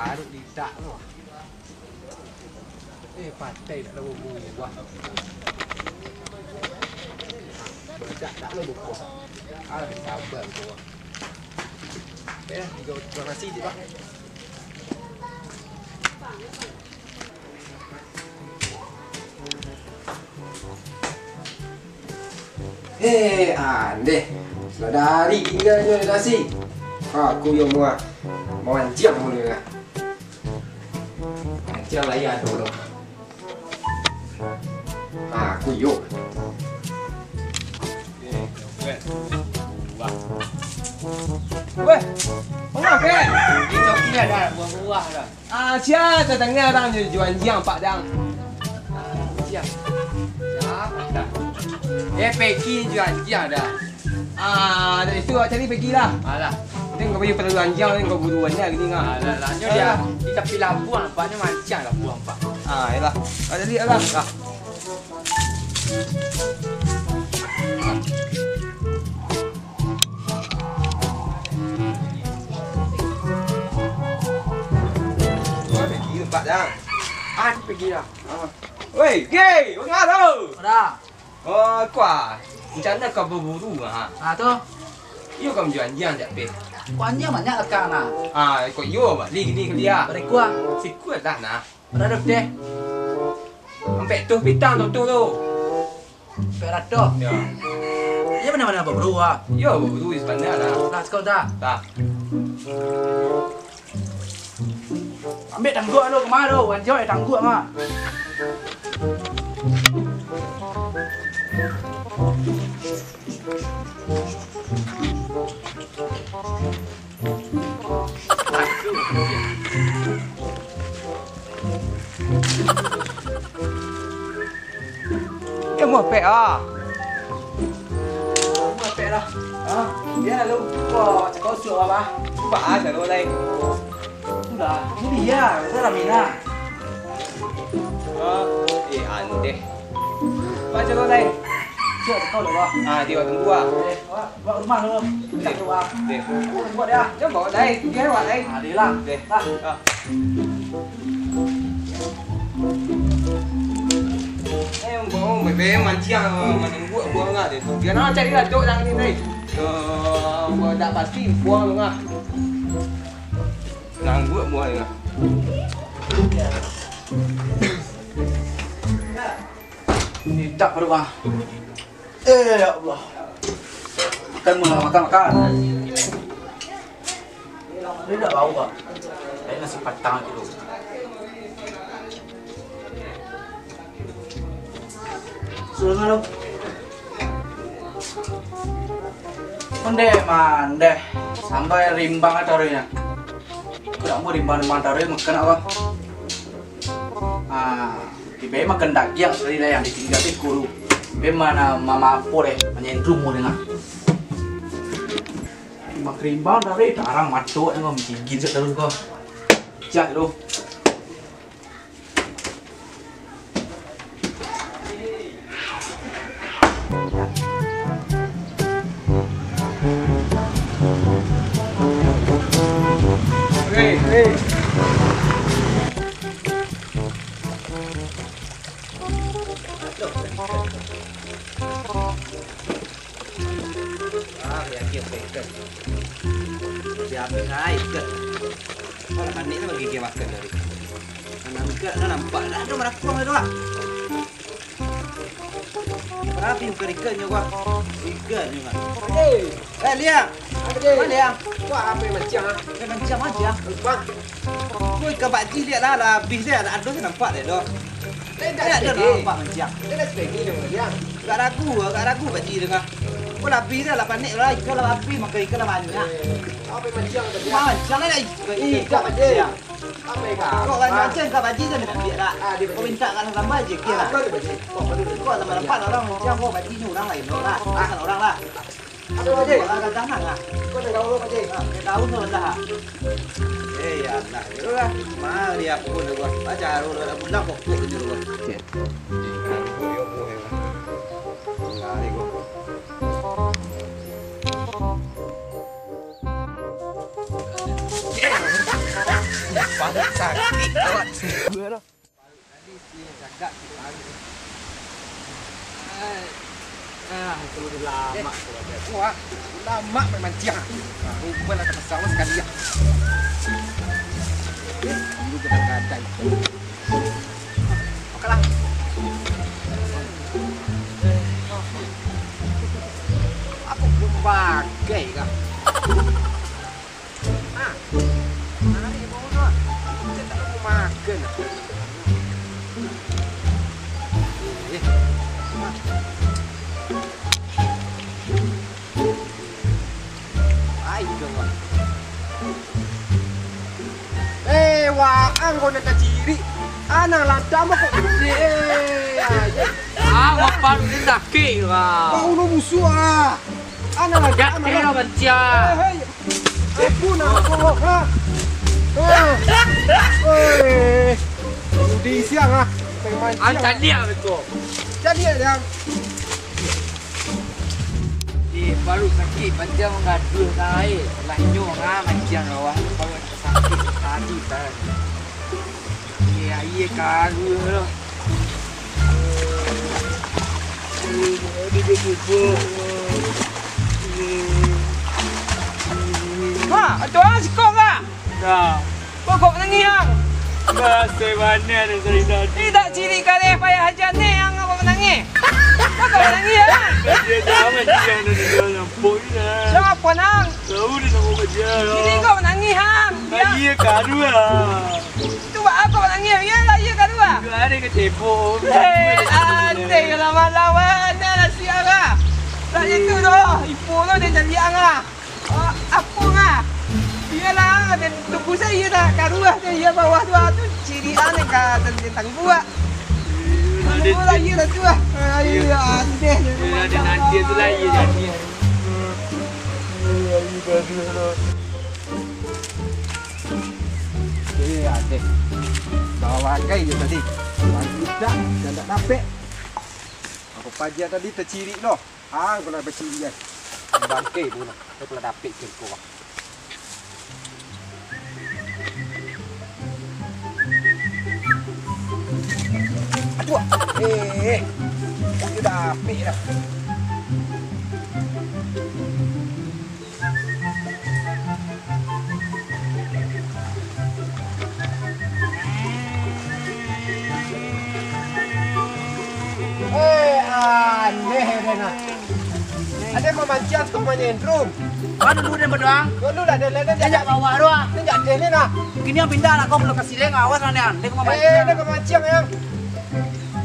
baru lidak tu. Pantai tak ada buku buah. Berdak tak ada buku. Ada sabar tu. Terima kasih Pak. Andeh. Sudah hari tinggal jual nasi. Aku yang mau mancing mulu ya. Mancing lagi ada dulu. Aku yuk. Weh, apa kan? Di joki ada buah-buah dah. Siapa tengah orang jual jam Pak Dang. Siap. Siap dah. Peki jual jam dah. Dari itu cari pergi lah. Alah. Ni kau bagi perlu anjang ni kau buruan ni gini ngah. Alah, dia di tepi labuan nampaknya mancang labuan Pak. Yalah. Jadi lah. Pergi Pak Dang. Pergi dah. Wei, gay, ngah tu. Dah. Kuah. Macam mana kau berburu Tu. Yo kau jual anjang tak pe. Kuannya banyak lekang nah. Kau yo balik ni ke dia. Berikuah. Sikut dah nah. Berada deh. Sampai tu pitang tu. Berada. Ya. Ia mana-mana berburu Yo berburu sebenarnya lah. Dah sekolah dah. Tak. Ambil tangguk lu kemana tu? Wanjau tangguk mah. Mau pe Mau pe dah. Biar lu kau cakap suruh apa? Pak selalu lain. Sudah. Ini dia. Saya Ramina. Andeh. Pak selalu lain. Siapa cakap lu apa? Dia tunggu Bawa rumah lu. Tak keluar. Buat dia. Jom bawa lain. Dia bawa lain. Dia lah. Mau bebe mancing menunggu buang ngah deh. Dia nak cari lah dok yang ni. Tak pasti buang lu ngah. Nanggu buang ngah. Tidak berubah. Ya Allah. Makan. Ini tak bau tak? Ini nasi padang dulu. Sudah lu. Mandeh. Sampai rimbang acaranya. Tidak mau rimbang acaranya makan apa? Ibe makan daging sekali lah yang ditinggal di guru. Ibe mana mama pore menyendrum mu dengar. Mak rimbang dari darang matuk yang menggigit terus kau. Jak lu. Hey. Siapa saya ikat? Orang manik tu bagi dia makan dari. Nak nampak dah ada merakung itu lah. Berapa bukan ikannya gua? Ikannya kan. Liang. Mana Liang? Wah apa macam? Macam aja. Bang. Kau ikan bakji dia lah habis dia ada saya nampak dia doh. Dia ada nampak macam. Dia dah sebegi dia Liang. Tak ragu bakji dengar. Kau habis dia lah panik lah ikan lah habis maka ikan lah banyak. Apa macam tadi? Macam lah ikan macam. Apa ikan? Kau kan macam ikan baji tu nak dia tak. Kau minta kan tambah je kira lah. Kau tambah dapat orang macam kau baji ni orang lain lah. Bukan orang lah. Apa baji? Orang jangan lah. Kau dah tahu baji? Tahu tu lah. Ya nak je lah. Mari aku dah buat. Baca ru dah budak kok tu je ru. Okey. Bang sakit awak semua lah. Tadi si jaga si pagi. Itu udah lama tu ada. Wah, lama memang ciang. Rupanya nak pasang sekali ya. Dulu kadang-kadang itu. Okeylah. Aku belum pakai kah? Hari mau nak. Saya tak mau makan. Wah, anggo nak ciri. Anak lantam aku. Ngapa lu sakit lah? Kau lu musuh ah. Anak lantam. Kira baca. Aku nak kau ha. Di siang ah. Main siang. Ancan dia betul. Jadi dia. Baru sakit macam ngadu naik. Lanyo macam awak baru sakit tadi tak. Iya karu lah. Ha, ada sikong ah. Dah. Pokok menangiang. Bahasa mana ada dari tadi? Tidak ciri kali payah hajar ni yang apa menangi. Pokok menangiang. Dia dah macam ada di dalam pun lah. Siapa nang? Tahu dia nak kerja lah. Ciri kau menangi hang. Iya karu lah. Buat apa menangi? Ya lah, ya kan dua. Dia ada ke tepuk. Aneh lawan-lawan lah siang ah. Tak itu doh. Ibu tu dia jadi ang ah. Apa ah? Iyalah, dan tunggu saya dah karuah dia bawah tu ciri aneh ka tentang gua. Tunggu lagi lah tu ah. Ayo aneh. Ada nanti tu lah ia jadi. Aneh. Bawa kai je tadi. Tidak dan tak dapat. Aku pajak tadi terciri loh. Aku nak berciri kan. Bangkai pun nak. Aku nak dapat ke kau. Aduh. Aku dapat dah. Aneh Rena. Ada memancing tu menyendrum. Mana dulu dia berdoang? Dulu dah ada Dia jak bawa doang. Ni jak deh ni nah. Kini yang pindah lah kau belum kasih dia ngawas lah ni. Dia kemana? Dia memancing yang.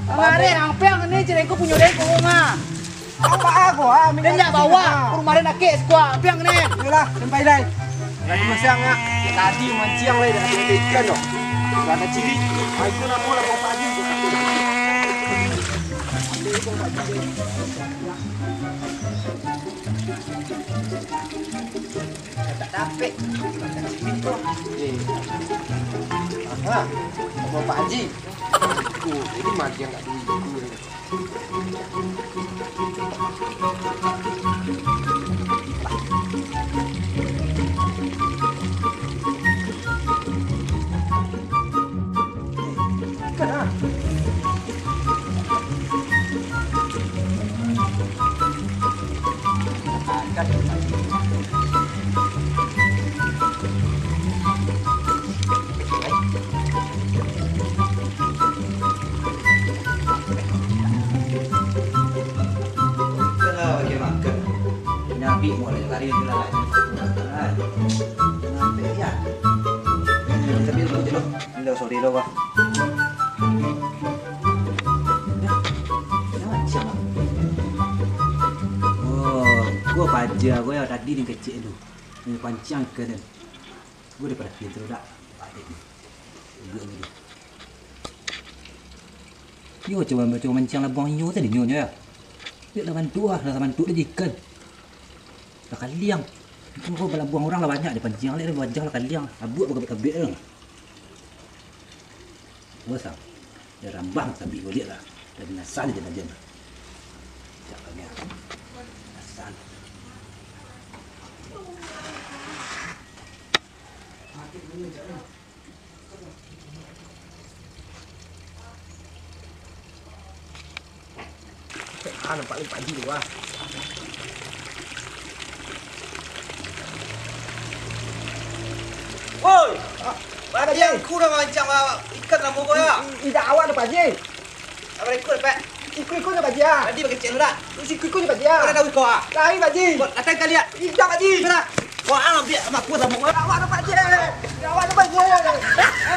Kemarin yang ni cerita aku punya dia ke rumah. Apa aku ah? Dia jak bawa. Kemarin nak kes gua. Piang ni. Itulah sampai dah. Lagi masang ah. Tadi memancing lagi dah ada ikan doh. Ada ciri. Itu nak mula mau pagi tu. Tak dapat. Aha. Mau Pak Haji. Ini mancing tak duit. Kenapa? Nabi mulai lari ke dalam. Nabi ya. Tapi lu dulu. Lu sorry lo wah. Oh, gua pajak gua yang tadi ni kecil tu. Ni pancang ke ni. Gua daripada pintu dah. Adik ni. Gua ni. Yo coba mancang lah buang yo tadi nyonya ya. Dia lawan dua, lawan dua dia ikan. Lah kaliang. Mungkin kau bala buang orang lah banyak dia pancing lah dia wajah lah kaliang. Abuk berkebik-kebik lah. Wasa. Dia rambang tapi kau lihat lah. Dan nasal je aja. Jangan ni. Nasal. Makin bunyi jangan. nampak limpat dulu ah. Woi, Mana yang ku dah macam ikan dalam muka ya. Tidak awak tu Pak Haji. Apa ikut Pak? Ikut je Pak Haji ah. Tadi bagi cek dah. Ikut je Pak Haji ah. Kau dah tahu kau ah. Lain Pak Haji. Datang kali ya. Tidak Pak Haji. Mana? Wah, biar mak ku sama kau. Awak tu Pak Haji. Awak tu Pak Haji.